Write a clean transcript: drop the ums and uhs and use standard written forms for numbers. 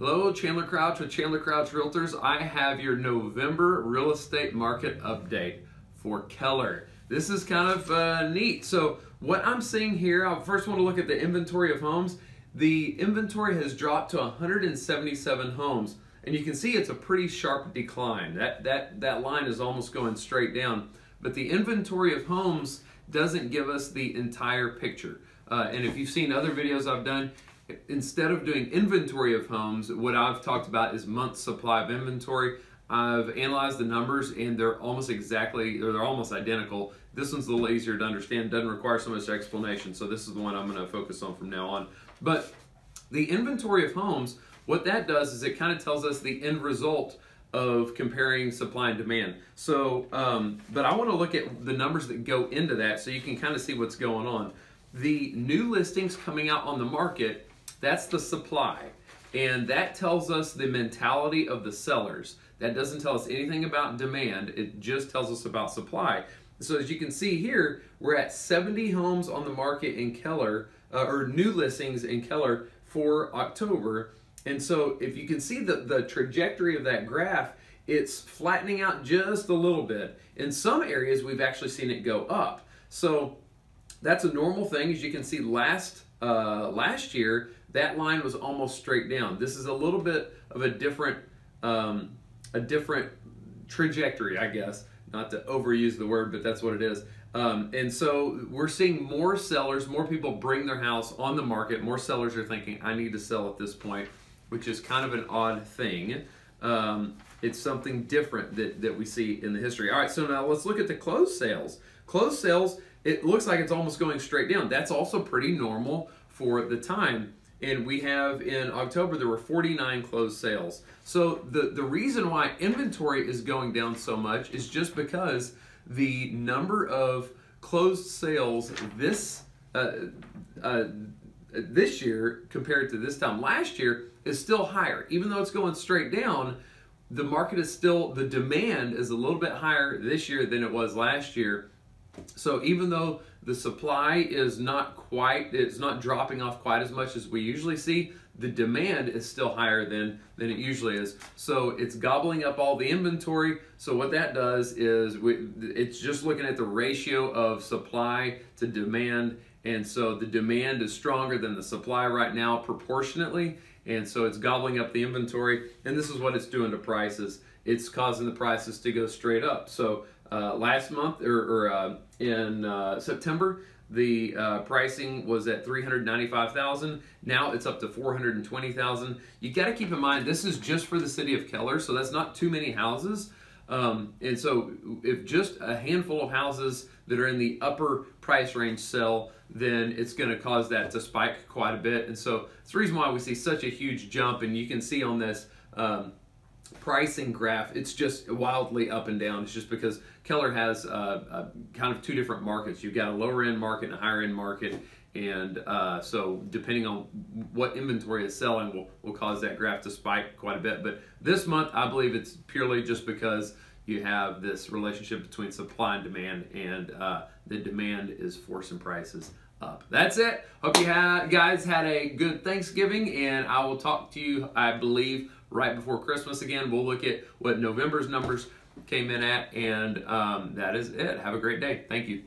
Hello, Chandler Crouch with Chandler Crouch Realtors. I have your November real estate market update for Keller. This is kind of neat. So what I'm seeing here, I first want to look at the inventory of homes. The inventory has dropped to 177 homes, and you can see it's a pretty sharp decline. That line is almost going straight down. But the inventory of homes doesn't give us the entire picture. And if you've seen other videos I've done, instead of doing inventory of homes, what I've talked about is month supply of inventory. I've analyzed the numbers and they're almost identical. This one's a little easier to understand, doesn't require so much explanation. So this is the one I'm going to focus on from now on. But the inventory of homes, what that does is it kind of tells us the end result of comparing supply and demand. So, but I want to look at the numbers that go into that so you can kind of see what's going on. The new listings coming out on the market, that's the supply, and that tells us the mentality of the sellers. That doesn't tell us anything about demand, it just tells us about supply. So as you can see here, we're at 70 homes on the market in Keller, or new listings in Keller for October. And so if you can see the trajectory of that graph, it's flattening out just a little bit. In some areas, we've actually seen it go up. So that's a normal thing. As you can see, last year, that line was almost straight down. This is a little bit of a different trajectory, I guess. Not to overuse the word, but that's what it is. And so we're seeing more sellers, more people bring their house on the market. More sellers are thinking, I need to sell at this point, which is kind of an odd thing. It's something different that we see in the history. All right, so now let's look at the closed sales. Closed sales, it looks like it's almost going straight down. That's also pretty normal for the time. And we have in October, there were 49 closed sales. So the reason why inventory is going down so much is just because the number of closed sales this year compared to this time last year is still higher. Even though it's going straight down, the market is still, the demand is a little bit higher this year than it was last year. So even though the supply is it's not dropping off quite as much as we usually see, the demand is still higher than it usually is. So it's gobbling up all the inventory. So what that does is it's just looking at the ratio of supply to demand. And so the demand is stronger than the supply right now proportionately. And so it's gobbling up the inventory. And this is what it's doing to prices. It's causing the prices to go straight up. So last month in September, the pricing was at $395,000. Now it's up to $420,000. You got to keep in mind this is just for the city of Keller, so that's not too many houses. And so if just a handful of houses that are in the upper price range sell, then it's going to cause that to spike quite a bit. And so it's the reason why we see such a huge jump. And you can see on this pricing graph, it's just wildly up and down. It's just because Keller has kind of two different markets. You've got a lower end market and a higher end market, and so depending on what inventory is selling will cause that graph to spike quite a bit. But this month, I believe it's purely just because you have this relationship between supply and demand, and the demand is forcing prices up. That's it. Hope you guys had a good Thanksgiving, and I will talk to you, I believe, right before Christmas again. We'll look at what November's numbers came in at, and that is it. Have a great day. Thank you.